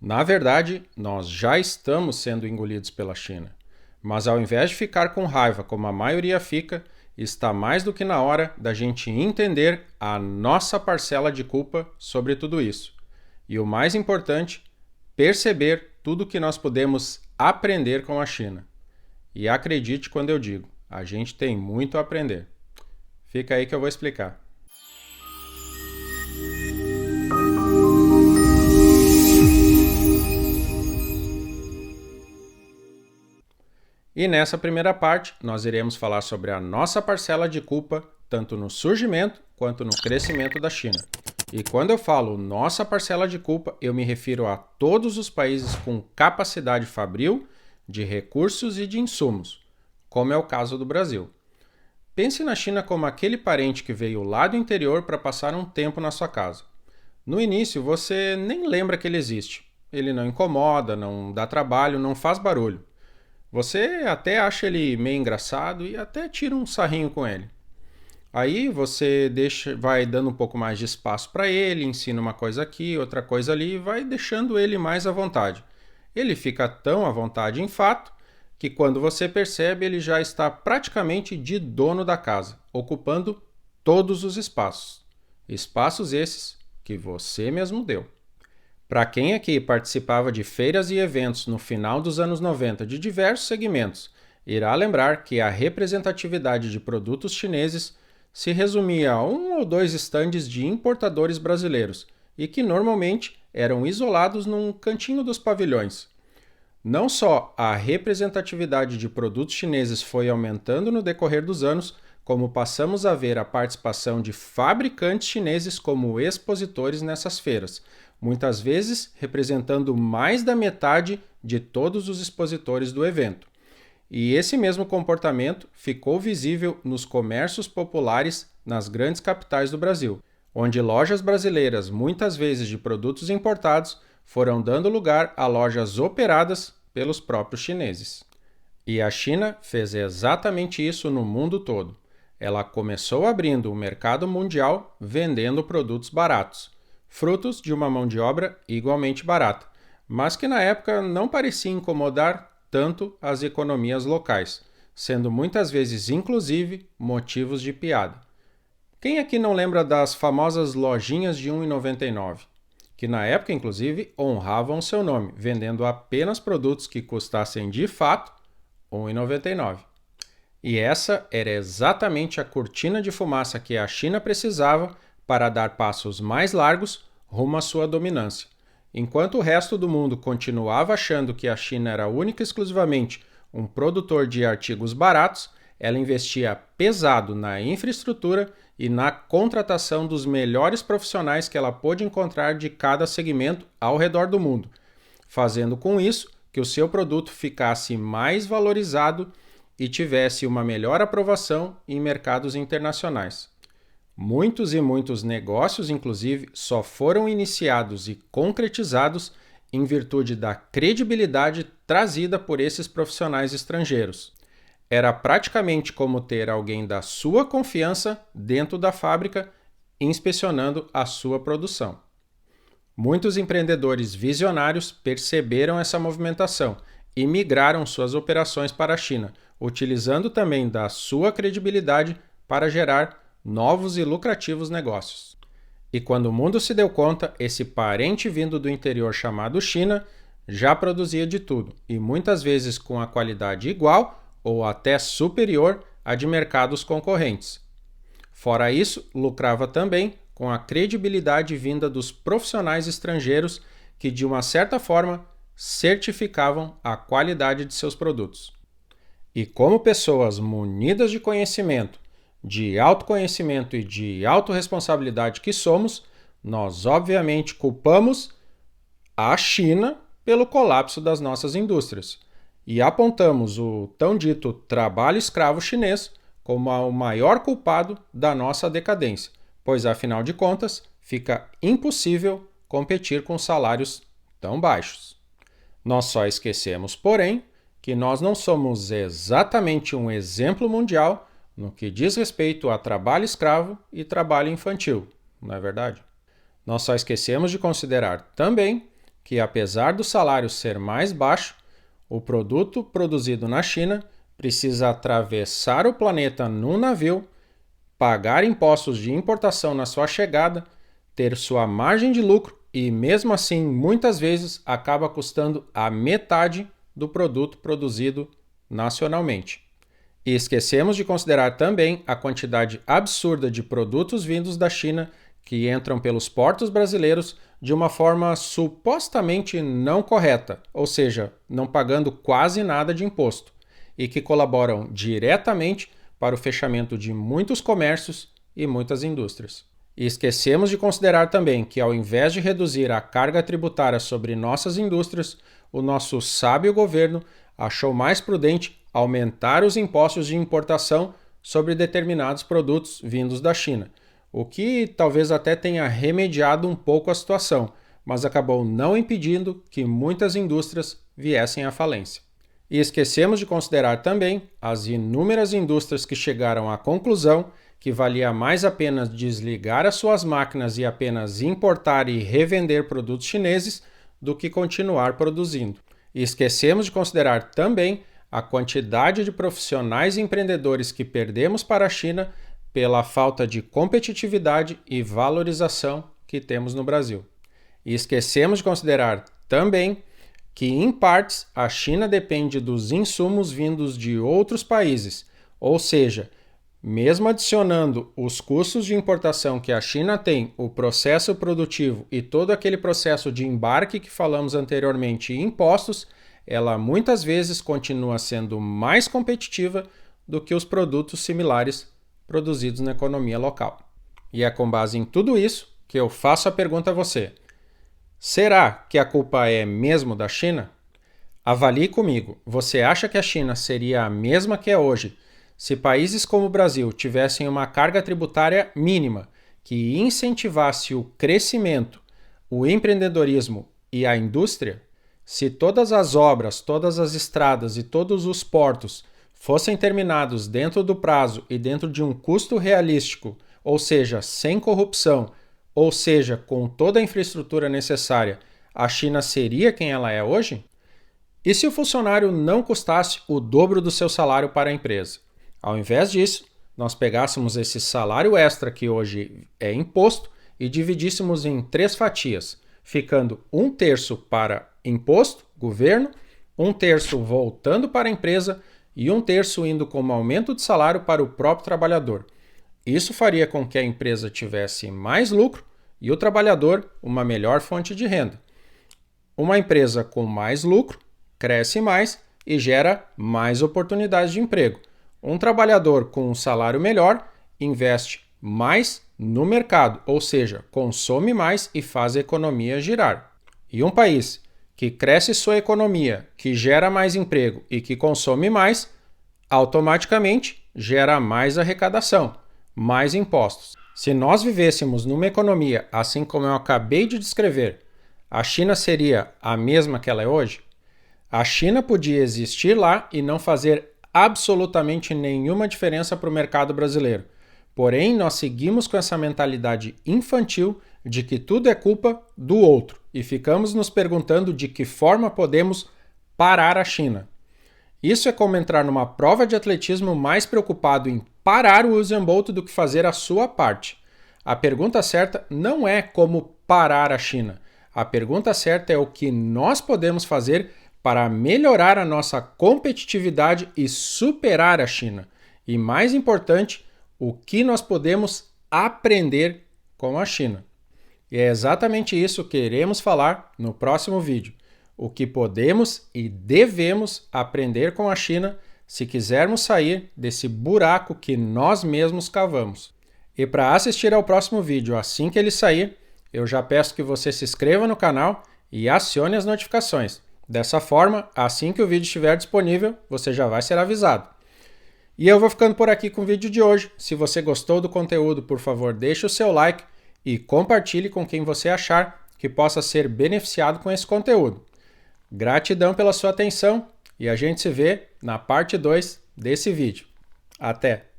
Na verdade, nós já estamos sendo engolidos pela China. Mas ao invés de ficar com raiva como a maioria fica, está mais do que na hora da gente entender a nossa parcela de culpa sobre tudo isso. E o mais importante, perceber tudo que nós podemos aprender com a China. E acredite quando eu digo, a gente tem muito a aprender. Fica aí que eu vou explicar. E nessa primeira parte, nós iremos falar sobre a nossa parcela de culpa, tanto no surgimento quanto no crescimento da China. E quando eu falo nossa parcela de culpa, eu me refiro a todos os países com capacidade fabril, de recursos e de insumos, como é o caso do Brasil. Pense na China como aquele parente que veio lá do interior para passar um tempo na sua casa. No início, você nem lembra que ele existe. Ele não incomoda, não dá trabalho, não faz barulho. Você até acha ele meio engraçado e até tira um sarrinho com ele. Aí você vai dando um pouco mais de espaço para ele, ensina uma coisa aqui, outra coisa ali e vai deixando ele mais à vontade. Ele fica tão à vontade em fato que quando você percebe ele já está praticamente de dono da casa, ocupando todos os espaços. Espaços esses que você mesmo deu. Para quem aqui participava de feiras e eventos no final dos anos 90 de diversos segmentos, irá lembrar que a representatividade de produtos chineses se resumia a 1 ou 2 estandes de importadores brasileiros e que normalmente eram isolados num cantinho dos pavilhões. Não só a representatividade de produtos chineses foi aumentando no decorrer dos anos, como passamos a ver a participação de fabricantes chineses como expositores nessas feiras, muitas vezes representando mais da metade de todos os expositores do evento. E esse mesmo comportamento ficou visível nos comércios populares nas grandes capitais do Brasil, onde lojas brasileiras, muitas vezes de produtos importados, foram dando lugar a lojas operadas pelos próprios chineses. E a China fez exatamente isso no mundo todo. Ela começou abrindo o mercado mundial vendendo produtos baratos, frutos de uma mão de obra igualmente barata, mas que na época não parecia incomodar tanto as economias locais, sendo muitas vezes inclusive motivos de piada. Quem aqui não lembra das famosas lojinhas de R$ 1,99? Que na época, inclusive, honravam seu nome, vendendo apenas produtos que custassem de fato R$ 1,99. E essa era exatamente a cortina de fumaça que a China precisava para dar passos mais largos rumo à sua dominância. Enquanto o resto do mundo continuava achando que a China era única e exclusivamente um produtor de artigos baratos, ela investia pesado na infraestrutura e na contratação dos melhores profissionais que ela pôde encontrar de cada segmento ao redor do mundo, fazendo com isso que o seu produto ficasse mais valorizado e tivesse uma melhor aprovação em mercados internacionais. Muitos e muitos negócios, inclusive, só foram iniciados e concretizados em virtude da credibilidade trazida por esses profissionais estrangeiros. Era praticamente como ter alguém da sua confiança dentro da fábrica inspecionando a sua produção. Muitos empreendedores visionários perceberam essa movimentação e migraram suas operações para a China, utilizando também da sua credibilidade para gerar novos e lucrativos negócios. E quando o mundo se deu conta, esse parente vindo do interior chamado China já produzia de tudo, e muitas vezes com a qualidade igual ou até superior à de mercados concorrentes. Fora isso, lucrava também com a credibilidade vinda dos profissionais estrangeiros que, de uma certa forma, certificavam a qualidade de seus produtos. E como pessoas munidas de conhecimento, de autoconhecimento e de autorresponsabilidade que somos, nós obviamente culpamos a China pelo colapso das nossas indústrias e apontamos o tão dito trabalho escravo chinês como o maior culpado da nossa decadência, pois afinal de contas fica impossível competir com salários tão baixos. Nós só esquecemos, porém, que nós não somos exatamente um exemplo mundial no que diz respeito a trabalho escravo e trabalho infantil, não é verdade? Nós só esquecemos de considerar também que, apesar do salário ser mais baixo, o produto produzido na China precisa atravessar o planeta num navio, pagar impostos de importação na sua chegada, ter sua margem de lucro e, mesmo assim, muitas vezes acaba custando a metade do produto produzido nacionalmente. E esquecemos de considerar também a quantidade absurda de produtos vindos da China que entram pelos portos brasileiros de uma forma supostamente não correta, ou seja, não pagando quase nada de imposto, e que colaboram diretamente para o fechamento de muitos comércios e muitas indústrias. E esquecemos de considerar também que, ao invés de reduzir a carga tributária sobre nossas indústrias, o nosso sábio governo achou mais prudente aumentar os impostos de importação sobre determinados produtos vindos da China, o que talvez até tenha remediado um pouco a situação, mas acabou não impedindo que muitas indústrias viessem à falência. E esquecemos de considerar também as inúmeras indústrias que chegaram à conclusão que valia mais a pena desligar as suas máquinas e apenas importar e revender produtos chineses do que continuar produzindo. E esquecemos de considerar também a quantidade de profissionais e empreendedores que perdemos para a China pela falta de competitividade e valorização que temos no Brasil. E esquecemos de considerar também que, em partes, a China depende dos insumos vindos de outros países, ou seja, mesmo adicionando os custos de importação que a China tem, o processo produtivo e todo aquele processo de embarque que falamos anteriormente e impostos, ela muitas vezes continua sendo mais competitiva do que os produtos similares produzidos na economia local. E é com base em tudo isso que eu faço a pergunta a você. Será que a culpa é mesmo da China? Avalie comigo. Você acha que a China seria a mesma que é hoje se países como o Brasil tivessem uma carga tributária mínima que incentivasse o crescimento, o empreendedorismo e a indústria? Se todas as obras, todas as estradas e todos os portos fossem terminados dentro do prazo e dentro de um custo realístico, ou seja, sem corrupção, ou seja, com toda a infraestrutura necessária, a China seria quem ela é hoje? E se o funcionário não custasse o dobro do seu salário para a empresa? Ao invés disso, nós pegássemos esse salário extra que hoje é imposto e dividíssemos em 3 fatias, ficando 1/3 para imposto, governo, 1/3 voltando para a empresa e 1/3 indo como aumento de salário para o próprio trabalhador. Isso faria com que a empresa tivesse mais lucro e o trabalhador uma melhor fonte de renda. Uma empresa com mais lucro cresce mais e gera mais oportunidades de emprego. Um trabalhador com um salário melhor investe mais no mercado, ou seja, consome mais e faz a economia girar. E um país que cresce sua economia, que gera mais emprego e que consome mais, automaticamente gera mais arrecadação, mais impostos. Se nós vivêssemos numa economia assim como eu acabei de descrever, a China seria a mesma que ela é hoje? A China podia existir lá e não fazer absolutamente nenhuma diferença para o mercado brasileiro. Porém, nós seguimos com essa mentalidade infantil de que tudo é culpa do outro e ficamos nos perguntando de que forma podemos parar a China. Isso é como entrar numa prova de atletismo mais preocupado em parar o Usain Bolt do que fazer a sua parte. A pergunta certa não é como parar a China. A pergunta certa é o que nós podemos fazer para melhorar a nossa competitividade e superar a China. E mais importante, o que nós podemos aprender com a China. E é exatamente isso que iremos falar no próximo vídeo. O que podemos e devemos aprender com a China se quisermos sair desse buraco que nós mesmos cavamos. E para assistir ao próximo vídeo assim que ele sair, eu já peço que você se inscreva no canal e acione as notificações. Dessa forma, assim que o vídeo estiver disponível, você já vai ser avisado. E eu vou ficando por aqui com o vídeo de hoje. Se você gostou do conteúdo, por favor, deixe o seu like e compartilhe com quem você achar que possa ser beneficiado com esse conteúdo. Gratidão pela sua atenção e a gente se vê na parte 2 desse vídeo. Até!